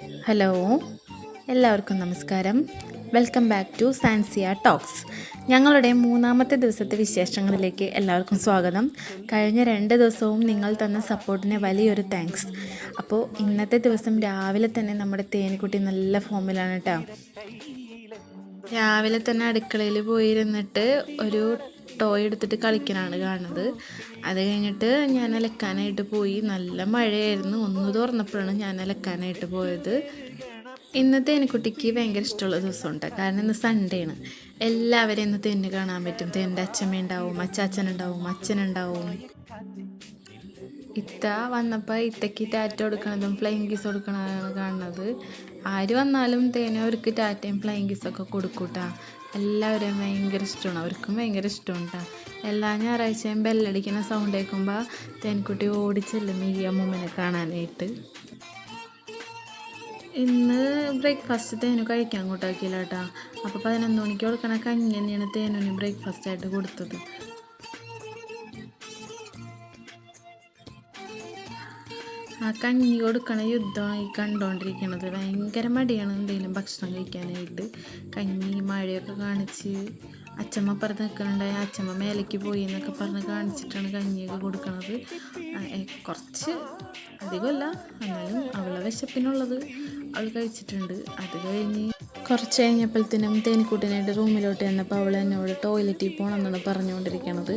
Hello, എല്ലാവർക്കും നമസ്കാരം. Welcome back to Sanziya talks. ഞങ്ങളുടെ 3-ാമത്തെ ദിവസത്തെ വിശേഷങ്ങളിലേക്ക് എല്ലാവർക്കും സ്വാഗതം. കഴിഞ്ഞ 2 ദിവസവും നിങ്ങൾ തന്ന സപ്പോർട്ടിന് വലിയൊരു താങ്ക്സ്. അപ്പോൾ ഇന്നത്തെ ദിവസം രാവിലെ തന്നെ നമ്മുടെ തേനിക്കുട്ടി നല്ല ഫോമിലാണ് കേട്ടോ. രാവിലെ തന്നെ അടുക്കളയിൽ പോയിരുന്നിട്ട് ഒരു ടോയ് എടുത്തിട്ട് കളിക്കാനാണ് കാണുന്നത്. അത് കഴിഞ്ഞിട്ട് ഞാൻ അലക്കാനായിട്ട് പോയി. നല്ല മഴയായിരുന്നു. ഒന്ന് തുറന്നപ്പോഴാണ് ഞാൻ അലക്കാനായിട്ട് പോയത്. ഇന്നത്തെ തേനിക്കുട്ടിക്ക് ഭയങ്കര ഇഷ്ടമുള്ള ദിവസമുണ്ട്. കാരണം ഇന്ന് സൺഡേ ആണ്. എല്ലാവരെയും ഇന്ന് തെന്ന് കാണാൻ പറ്റും. തെൻ്റെ അച്ഛമ്മ ഉണ്ടാവും, അച്ചാച്ചനുണ്ടാവും, അച്ഛനുണ്ടാവും. ഇത്ത വന്നപ്പോൾ ഇത്തയ്ക്ക് ടാറ്റ കൊടുക്കണതും ഫ്ലൈയിങ് കിസ് കൊടുക്കണതാണ് കാണുന്നത്. ആര് വന്നാലും തേനെ അവർക്ക് ടാറ്റയും ഫ്ലൈയിങ് കിസ്സൊക്കെ കൊടുക്കൂട്ടാ. എല്ലാവരെയും ഭയങ്കര ഇഷ്ടമാണ്, അവർക്കും ഭയങ്കര ഇഷ്ടമുണ്ടാ. എല്ലാ ഞായറാഴ്ചയും ബെല്ലടിക്കുന്ന സൗണ്ട് കേൾക്കുമ്പോൾ തേൻകുട്ടി ഓടിച്ചെല്ലും ഈ അമ്മൂമ്മനെ കാണാനായിട്ട്. ഇന്ന് ബ്രേക്ക്ഫാസ്റ്റ് തേനു കഴിക്കാൻ കൂട്ടാക്കിയില്ല കേട്ടോ. അപ്പോൾ 11 മണിക്ക് കൊടുക്കണ കഞ്ഞി തന്നെയാണ് തേനുവിന് ബ്രേക്ക്ഫാസ്റ്റായിട്ട് കൊടുത്തത്. ആ കഞ്ഞി കൊടുക്കണ യുദ്ധമാണ് ഈ കണ്ടുകൊണ്ടിരിക്കുന്നത്. ഭയങ്കര മടിയാണ് എന്തെങ്കിലും ഭക്ഷണം കഴിക്കാനായിട്ട്. കഞ്ഞി മഴയൊക്കെ കാണിച്ച് അച്ചമ്മ പറഞ്ഞ് നിൽക്കുന്നുണ്ടായി. അച്ചമ്മ മേലേക്ക് പോയി എന്നൊക്കെ പറഞ്ഞ് കാണിച്ചിട്ടാണ് കഞ്ഞിയൊക്കെ കൊടുക്കണത്. കുറച്ച് അധികമല്ല, എന്നാലും അവളെ വിശപ്പിനുള്ളത് അവൾ കഴിച്ചിട്ടുണ്ട്. അത് കഴിഞ്ഞ് കുറച്ച് കഴിഞ്ഞപ്പോഴത്തേനും തേനിക്കുട്ടിനായിട്ട് റൂമിലോട്ട് ചെന്നപ്പോൾ അവൾ എന്നോട് ടോയ്ലറ്റിൽ പോകണമെന്നാണ് പറഞ്ഞുകൊണ്ടിരിക്കണത്.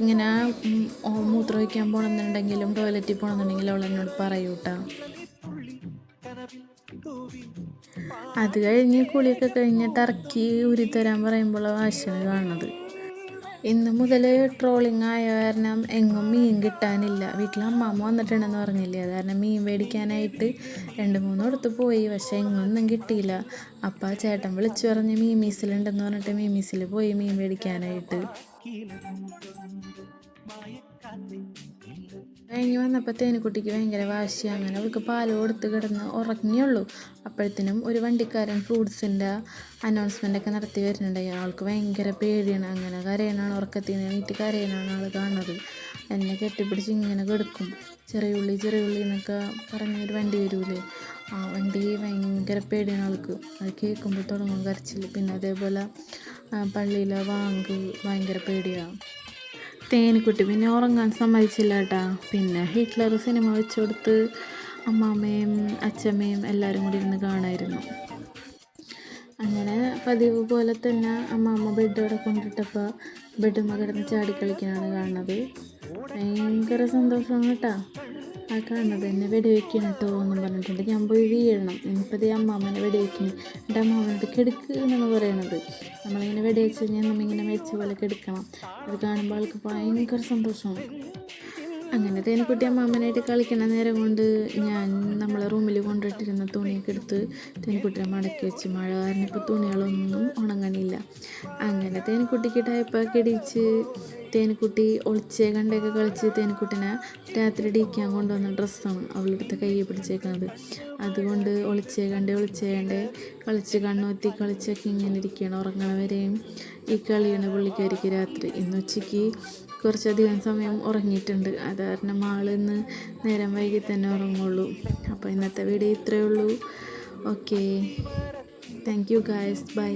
ഇങ്ങനെ മൂത്രമൊഴിക്കാൻ പോകണമെന്നുണ്ടെങ്കിലും ടോയ്ലറ്റിൽ പോകണമെന്നുണ്ടെങ്കിലും അവൾ എന്നോട് പറയൂട്ടാ. അത് കഴിഞ്ഞ് കുളിയൊക്കെ കഴിഞ്ഞിട്ട് ഇറക്കി ഉരുത്തരാൻ പറയുമ്പോൾ വാശിയാണ് കാണുന്നത്. ഇന്ന് മുതൽ ട്രോളിങ് ആയ കാരണം എങ്ങും മീൻ കിട്ടാനില്ല. വീട്ടിൽ അമ്മാമ്മ വന്നിട്ടുണ്ടെന്ന് പറഞ്ഞില്ലേ, അത് കാരണം മീൻ മേടിക്കാനായിട്ട് 2-3 ഇടത്ത് പോയി. പക്ഷേ എങ്ങൊന്നും കിട്ടിയില്ല. അപ്പം ചേട്ടൻ വിളിച്ചു പറഞ്ഞ് മീമീസിലുണ്ടെന്ന് പറഞ്ഞിട്ട് മീമീസിൽ പോയി മീൻ മേടിക്കാനായിട്ട്. കഴിഞ്ഞ് വന്നപ്പോൾ തേനിക്കുട്ടിക്ക് ഭയങ്കര വാശി. അങ്ങനെ അവൾക്ക് പാല് കൊടുത്ത് കിടന്ന് ഉറങ്ങിയുള്ളൂ. അപ്പോഴത്തേനും ഒരു വണ്ടിക്കാരൻ ഫ്രൂട്ട്സിൻ്റെ അനൗൺസ്മെൻ്റൊക്കെ നടത്തി വരുന്നുണ്ടായി. ആൾക്ക് ഭയങ്കര പേടിയാണ്. അങ്ങനെ കരയനാണ്, ഉറക്കത്തിൽ നിന്ന് എണീറ്റ് കരയനാണ് ആൾ കാണുന്നത്. എന്നെ കെട്ടിപ്പിടിച്ച് ഇങ്ങനെ കിടക്കും. ചെറിയുള്ളി ചെറിയുള്ളി എന്നൊക്കെ പറഞ്ഞൊരു വണ്ടി വരൂലേ, ആ വണ്ടി ഭയങ്കര പേടിയാണ് ആൾക്ക്. അത് കേൾക്കുമ്പോൾ തുടങ്ങും കരച്ചിൽ. പിന്നെ അതേപോലെ പള്ളിയിലെ വാങ്ക് ഭയങ്കര പേടിയാണ്. തേനിക്കുട്ടി പിന്നെ ഉറങ്ങാൻ സമ്മതിച്ചില്ല കേട്ടാ. പിന്നെ ഹിറ്റ്ലർ സിനിമ വെച്ച് കൊടുത്ത് അമ്മാമ്മയും അച്ഛമ്മയും എല്ലാവരും കൂടി ഇരുന്ന് കാണായിരുന്നു. അങ്ങനെ പതിവ് പോലെ തന്നെ അമ്മാമ്മ ബെഡോടെ കൊണ്ടിട്ടപ്പോൾ ബെഡുമ്മ കിടന്ന് ചാടിക്കളിക്കാനാണ് കാണുന്നത്. ഭയങ്കര സന്തോഷമാണ് കേട്ടോ ആ കാണുന്നത്. എന്നെ വെടിവെക്കണം കേട്ടോ എന്നും പറഞ്ഞിട്ടുണ്ട്. ഞാൻ പോയി വീഴണം. ഇനിയിപ്പോൾ അമ്മാമ്മനെ വെടിവെക്കണം. എൻ്റെ അമ്മാമ്മനോട് കെടുക്ക് എന്നാണ് പറയണത്. നമ്മളിങ്ങനെ വെടിവെച്ച് കഴിഞ്ഞാൽ നമ്മളിങ്ങനെ മരിച്ച പോലെ കെടുക്കണം. അത് കാണുമ്പോൾ ആൾക്ക് ഭയങ്കര സന്തോഷമാണ്. അങ്ങനെ തേനിക്കുട്ടി അമ്മാമ്മനായിട്ട് കളിക്കണ നേരം കൊണ്ട് ഞാൻ നമ്മളെ റൂമിൽ കൊണ്ടിട്ടിരുന്ന തുണിയൊക്കെ എടുത്ത് തേനിക്കുട്ടിയെ മടക്കി വെച്ച്. മഴ കാരണം ഇപ്പോൾ തുണികളൊന്നും ഉണങ്ങണില്ല. അങ്ങനെ തേനിക്കുട്ടിക്ക് ടൈപ്പൊക്കെ ഇടിച്ച് തേനിക്കുട്ടി ഒളിച്ചേ കണ്ടൊക്കെ കളിച്ച് തേനിക്കുട്ടിനെ രാത്രി ഇടിക്കാൻ കൊണ്ടുവന്ന ഡ്രസ്സാണ് അവളെടുത്ത് കയ്യിൽ പിടിച്ചേക്കുന്നത്. അതുകൊണ്ട് ഒളിച്ചേ കണ്ടേ കളിച്ച് കണ്ണുത്തി കളിച്ചൊക്കെ ഇങ്ങനെ ഇരിക്കുകയാണ്. ഉറങ്ങണ വരെയും ഈ കളിയാണ് പുള്ളിക്കാരിക്ക് രാത്രി. ഇന്ന് ഉച്ചയ്ക്ക് കുറച്ചധികം സമയം ഉറങ്ങിയിട്ടുണ്ട്. അത് കാരണം ഇന്ന് നേരം വൈകി തന്നെ ഉറങ്ങുള്ളൂ. അപ്പോൾ ഇന്നത്തെ വീഡിയോ ഇത്രയേ ഉള്ളൂ. Okay, thank you guys, by.